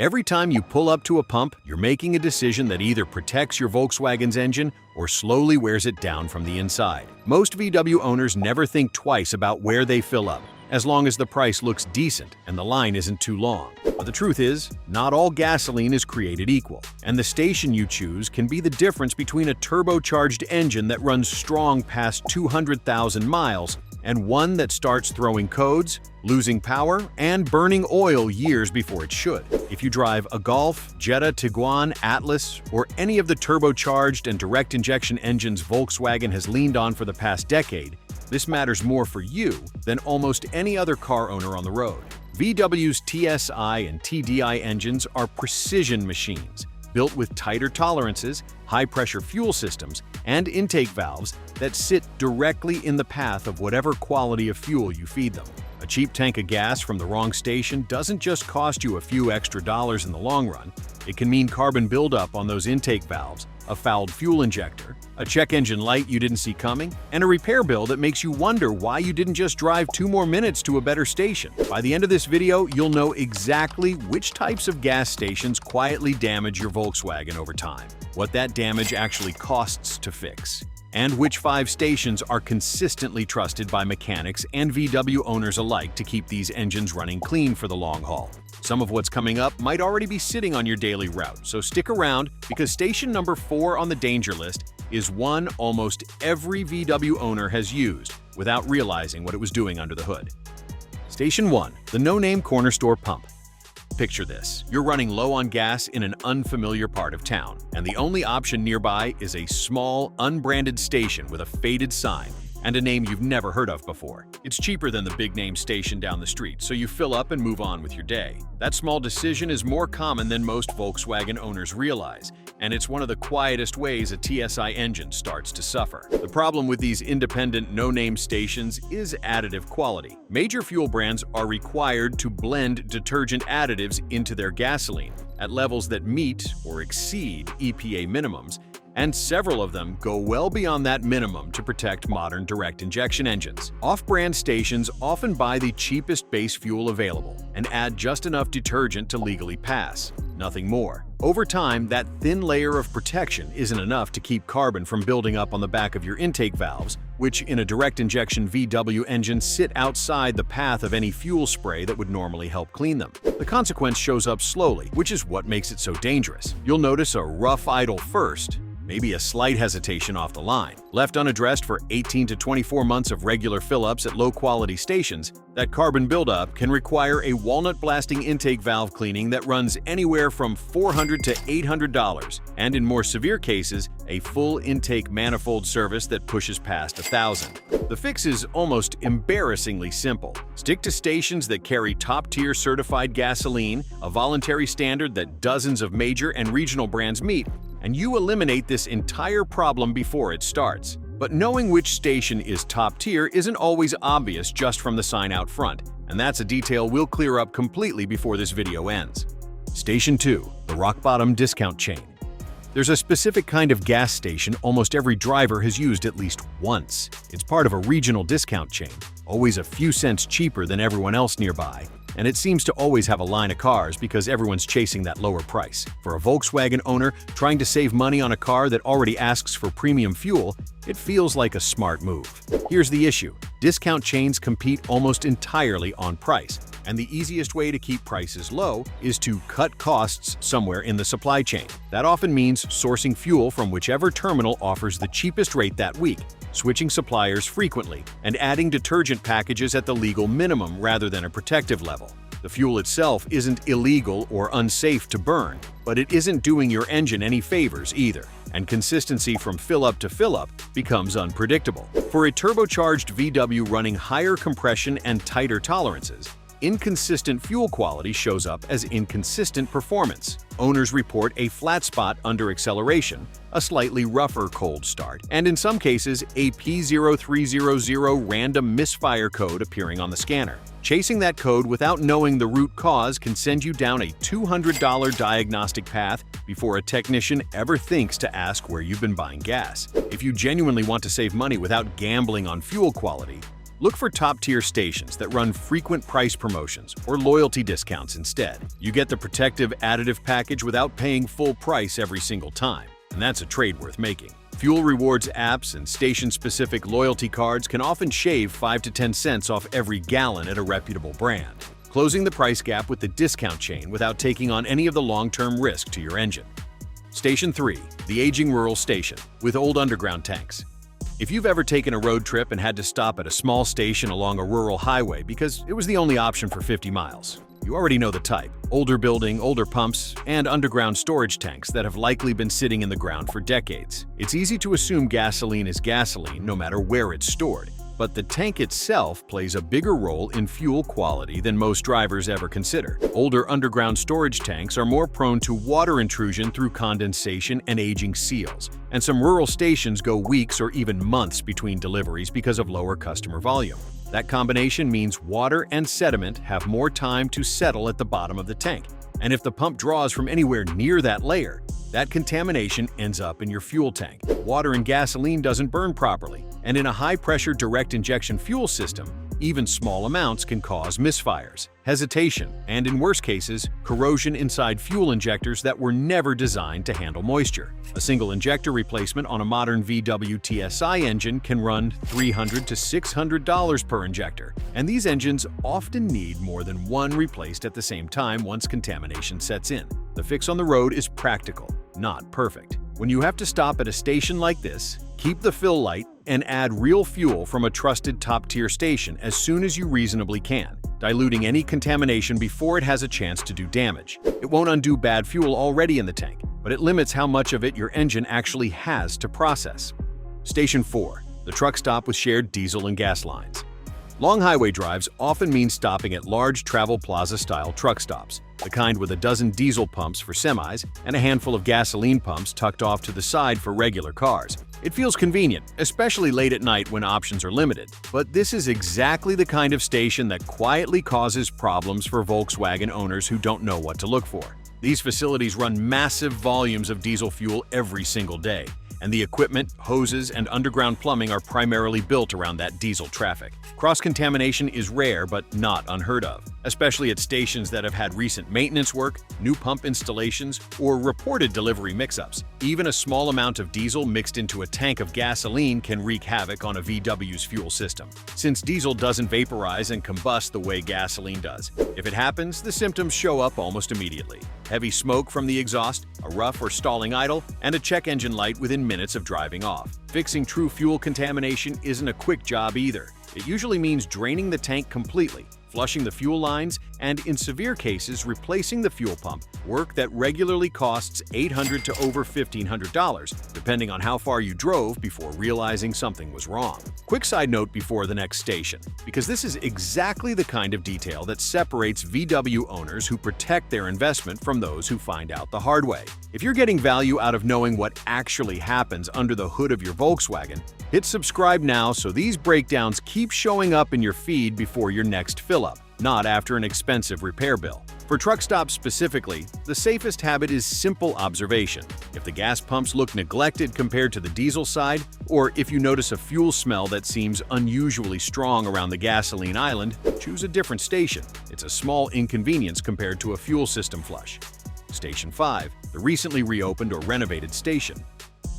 Every time you pull up to a pump, you're making a decision that either protects your Volkswagen's engine or slowly wears it down from the inside. Most VW owners never think twice about where they fill up, as long as the price looks decent and the line isn't too long. But the truth is, not all gasoline is created equal, and the station you choose can be the difference between a turbocharged engine that runs strong past 200,000 miles and one that starts throwing codes, losing power, and burning oil years before it should. If you drive a Golf, Jetta, Tiguan, Atlas, or any of the turbocharged and direct injection engines Volkswagen has leaned on for the past decade, this matters more for you than almost any other car owner on the road. VW's TSI and TDI engines are precision machines, built with tighter tolerances, high-pressure fuel systems, and intake valves that sit directly in the path of whatever quality of fuel you feed them. A cheap tank of gas from the wrong station doesn't just cost you a few extra dollars in the long run. It can mean carbon buildup on those intake valves, a fouled fuel injector, a check engine light you didn't see coming, and a repair bill that makes you wonder why you didn't just drive 2 more minutes to a better station. By the end of this video, you'll know exactly which types of gas stations quietly damage your Volkswagen over time, what that damage actually costs to fix, and which 5 stations are consistently trusted by mechanics and VW owners alike to keep these engines running clean for the long haul. Some of what's coming up might already be sitting on your daily route, so stick around because station number 4 on the danger list is one almost every VW owner has used without realizing what it was doing under the hood. Station 1, the no-name corner store pump. Picture this. You're running low on gas in an unfamiliar part of town, and the only option nearby is a small, unbranded station with a faded sign and a name you've never heard of before. It's cheaper than the big-name station down the street, so you fill up and move on with your day. That small decision is more common than most Volkswagen owners realize, and it's one of the quietest ways a TSI engine starts to suffer. The problem with these independent, no-name stations is additive quality. Major fuel brands are required to blend detergent additives into their gasoline at levels that meet or exceed EPA minimums, and several of them go well beyond that minimum to protect modern direct injection engines. Off-brand stations often buy the cheapest base fuel available and add just enough detergent to legally pass, nothing more. Over time, that thin layer of protection isn't enough to keep carbon from building up on the back of your intake valves, which in a direct injection VW engine sit outside the path of any fuel spray that would normally help clean them. The consequence shows up slowly, which is what makes it so dangerous. You'll notice a rough idle first, maybe a slight hesitation off the line. Left unaddressed for 18 to 24 months of regular fill-ups at low-quality stations, that carbon buildup can require a walnut-blasting intake valve cleaning that runs anywhere from $400 to $800, and in more severe cases, a full intake manifold service that pushes past $1,000. The fix is almost embarrassingly simple. Stick to stations that carry top-tier certified gasoline, a voluntary standard that dozens of major and regional brands meet, and you eliminate this entire problem before it starts. But knowing which station is top tier isn't always obvious just from the sign out front, and that's a detail we'll clear up completely before this video ends. Station 2, the rock bottom discount chain. There's a specific kind of gas station almost every driver has used at least once. It's part of a regional discount chain, always a few cents cheaper than everyone else nearby, and it seems to always have a line of cars because everyone's chasing that lower price. For a Volkswagen owner trying to save money on a car that already asks for premium fuel, it feels like a smart move. Here's the issue. Discount chains compete almost entirely on price, and the easiest way to keep prices low is to cut costs somewhere in the supply chain. That often means sourcing fuel from whichever terminal offers the cheapest rate that week, switching suppliers frequently, and adding detergent packages at the legal minimum rather than a protective level. The fuel itself isn't illegal or unsafe to burn, but it isn't doing your engine any favors either, and consistency from fill-up to fill-up becomes unpredictable. For a turbocharged VW running higher compression and tighter tolerances, inconsistent fuel quality shows up as inconsistent performance. Owners report a flat spot under acceleration, a slightly rougher cold start, and in some cases, a P0300 random misfire code appearing on the scanner. Chasing that code without knowing the root cause can send you down a $200 diagnostic path before a technician ever thinks to ask where you've been buying gas. If you genuinely want to save money without gambling on fuel quality, Look for top-tier stations that run frequent price promotions or loyalty discounts instead. You get the protective additive package without paying full price every single time, and that's a trade worth making. Fuel rewards apps and station-specific loyalty cards can often shave 5 to 10 cents off every gallon at a reputable brand, closing the price gap with the discount chain without taking on any of the long-term risk to your engine. Station 3. The aging rural station with old underground tanks. If you've ever taken a road trip and had to stop at a small station along a rural highway because it was the only option for 50 miles, you already know the type. Older building, older pumps, and underground storage tanks that have likely been sitting in the ground for decades. It's easy to assume gasoline is gasoline no matter where it's stored, but the tank itself plays a bigger role in fuel quality than most drivers ever consider. Older underground storage tanks are more prone to water intrusion through condensation and aging seals, and some rural stations go weeks or even months between deliveries because of lower customer volume. That combination means water and sediment have more time to settle at the bottom of the tank, and if the pump draws from anywhere near that layer, that contamination ends up in your fuel tank. Water and gasoline doesn't burn properly, and in a high-pressure direct injection fuel system, even small amounts can cause misfires, hesitation, and in worse cases, corrosion inside fuel injectors that were never designed to handle moisture. A single injector replacement on a modern VW TSI engine can run $300 to $600 per injector, and these engines often need more than one replaced at the same time once contamination sets in. The fix on the road is practical, not perfect. When you have to stop at a station like this, keep the fill light and add real fuel from a trusted top-tier station as soon as you reasonably can, diluting any contamination before it has a chance to do damage. It won't undo bad fuel already in the tank, but it limits how much of it your engine actually has to process. Station 4. The truck stop with shared diesel and gas lines. Long highway drives often mean stopping at large travel plaza-style truck stops, the kind with a dozen diesel pumps for semis and a handful of gasoline pumps tucked off to the side for regular cars. It feels convenient, especially late at night when options are limited. But this is exactly the kind of station that quietly causes problems for Volkswagen owners who don't know what to look for. These facilities run massive volumes of diesel fuel every single day, and the equipment, hoses, and underground plumbing are primarily built around that diesel traffic. Cross-contamination is rare but not unheard of, especially at stations that have had recent maintenance work, new pump installations, or reported delivery mix-ups. Even a small amount of diesel mixed into a tank of gasoline can wreak havoc on a VW's fuel system, since diesel doesn't vaporize and combust the way gasoline does. If it happens, the symptoms show up almost immediately. Heavy smoke from the exhaust, a rough or stalling idle, and a check engine light within minutes of driving off. Fixing true fuel contamination isn't a quick job either. It usually means draining the tank completely, flushing the fuel lines, and in severe cases, replacing the fuel pump, work that regularly costs $800 to over $1,500, depending on how far you drove before realizing something was wrong. Quick side note before the next station, because this is exactly the kind of detail that separates VW owners who protect their investment from those who find out the hard way. If you're getting value out of knowing what actually happens under the hood of your Volkswagen, hit subscribe now so these breakdowns keep showing up in your feed before your next fill-up, not after an expensive repair bill. For truck stops specifically, the safest habit is simple observation. If the gas pumps look neglected compared to the diesel side, or if you notice a fuel smell that seems unusually strong around the gasoline island, choose a different station. It's a small inconvenience compared to a fuel system flush. Station 5. The recently reopened or renovated station.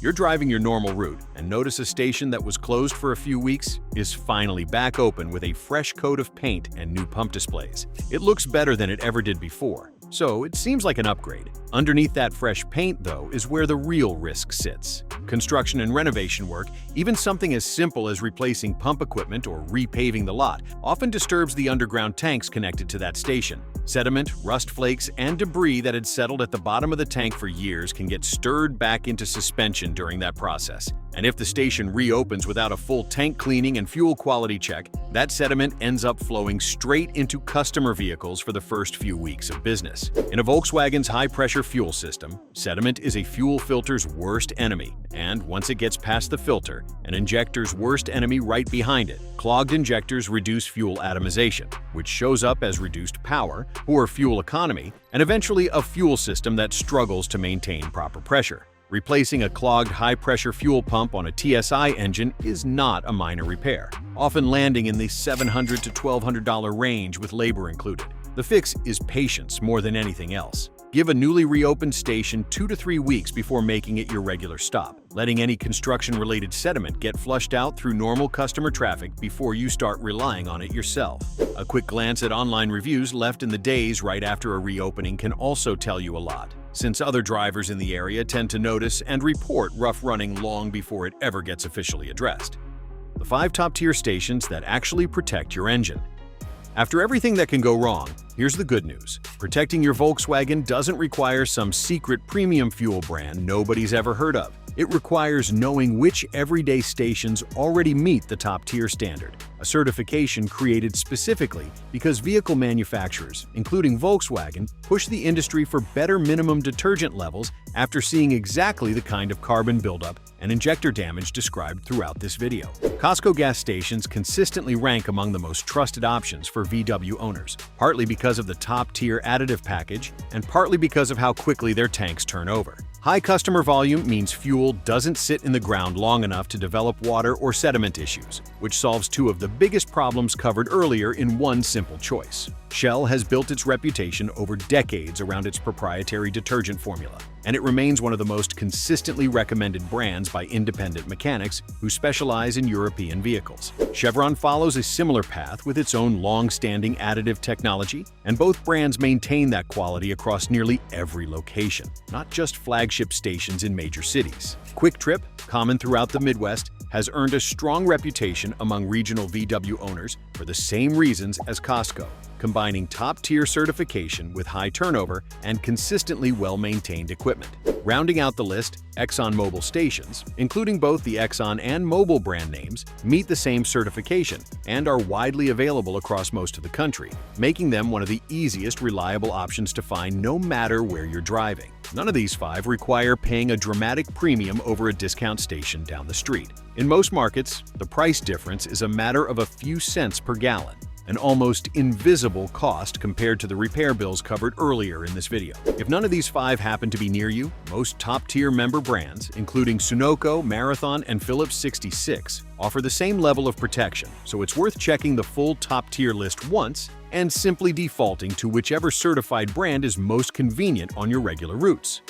You're driving your normal route and notice a station that was closed for a few weeks is finally back open with a fresh coat of paint and new pump displays. It looks better than it ever did before, so it seems like an upgrade. Underneath that fresh paint, though, is where the real risk sits. Construction and renovation work, even something as simple as replacing pump equipment or repaving the lot, often disturbs the underground tanks connected to that station. Sediment, rust flakes, and debris that had settled at the bottom of the tank for years can get stirred back into suspension during that process. And if the station reopens without a full tank cleaning and fuel quality check, that sediment ends up flowing straight into customer vehicles for the first few weeks of business. In a Volkswagen's high-pressure fuel system, sediment is a fuel filter's worst enemy, and once it gets past the filter, an injector's worst enemy right behind it. Clogged injectors reduce fuel atomization, which shows up as reduced power, poor fuel economy, and eventually a fuel system that struggles to maintain proper pressure. Replacing a clogged high-pressure fuel pump on a TSI engine is not a minor repair, often landing in the $700 to $1,200 range with labor included. The fix is patience more than anything else. Give a newly reopened station 2 to 3 weeks before making it your regular stop, letting any construction-related sediment get flushed out through normal customer traffic before you start relying on it yourself. A quick glance at online reviews left in the days right after a reopening can also tell you a lot, since other drivers in the area tend to notice and report rough running long before it ever gets officially addressed. The 5 top-tier stations that actually protect your engine. After everything that can go wrong, here's the good news. Protecting your Volkswagen doesn't require some secret premium fuel brand nobody's ever heard of. It requires knowing which everyday stations already meet the top-tier standard, a certification created specifically because vehicle manufacturers, including Volkswagen, push the industry for better minimum detergent levels after seeing exactly the kind of carbon buildup and injector damage described throughout this video. Costco gas stations consistently rank among the most trusted options for VW owners, partly because of the top-tier additive package and partly because of how quickly their tanks turn over. High customer volume means fuel doesn't sit in the ground long enough to develop water or sediment issues, which solves 2 of the biggest problems covered earlier in one simple choice. Shell has built its reputation over decades around its proprietary detergent formula, and it remains one of the most consistently recommended brands by independent mechanics who specialize in European vehicles. Chevron follows a similar path with its own long-standing additive technology, and both brands maintain that quality across nearly every location, not just flagship stations in major cities. Quick Trip, common throughout the Midwest, has earned a strong reputation among regional VW owners for the same reasons as Costco, combining top-tier certification with high turnover and consistently well-maintained equipment. Rounding out the list, ExxonMobil stations, including both the Exxon and Mobil brand names, meet the same certification and are widely available across most of the country, making them one of the easiest reliable options to find no matter where you're driving. None of these 5 require paying a dramatic premium over a discount station down the street. In most markets, the price difference is a matter of a few cents per gallon, an almost invisible cost compared to the repair bills covered earlier in this video. If none of these 5 happen to be near you, most top-tier member brands, including Sunoco, Marathon, and Phillips 66, offer the same level of protection, so it's worth checking the full top-tier list once and simply defaulting to whichever certified brand is most convenient on your regular routes.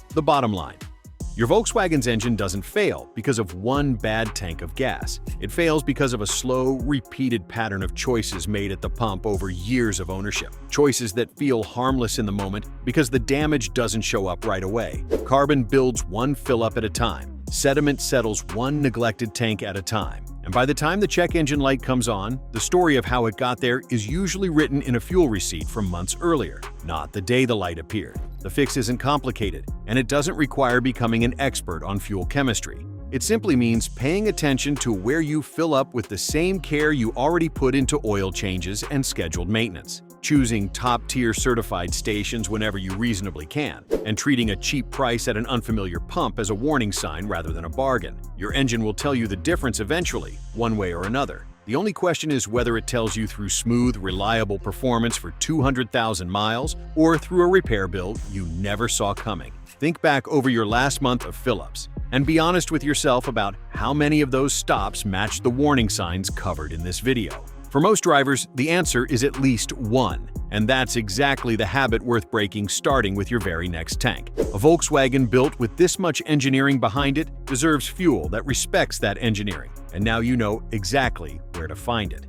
The bottom line: your Volkswagen's engine doesn't fail because of one bad tank of gas. It fails because of a slow, repeated pattern of choices made at the pump over years of ownership. Choices that feel harmless in the moment because the damage doesn't show up right away. Carbon builds one fill-up at a time. Sediment settles one neglected tank at a time. And by the time the check engine light comes on, the story of how it got there is usually written in a fuel receipt from months earlier, not the day the light appeared. The fix isn't complicated, and it doesn't require becoming an expert on fuel chemistry. It simply means paying attention to where you fill up with the same care you already put into oil changes and scheduled maintenance, choosing top-tier certified stations whenever you reasonably can, and treating a cheap price at an unfamiliar pump as a warning sign rather than a bargain. Your engine will tell you the difference eventually, one way or another. The only question is whether it tells you through smooth, reliable performance for 200,000 miles or through a repair bill you never saw coming. Think back over your last month of fill-ups and be honest with yourself about how many of those stops matched the warning signs covered in this video. For most drivers, the answer is at least 1, and that's exactly the habit worth breaking starting with your very next tank. A Volkswagen built with this much engineering behind it deserves fuel that respects that engineering, and now you know exactly where to find it.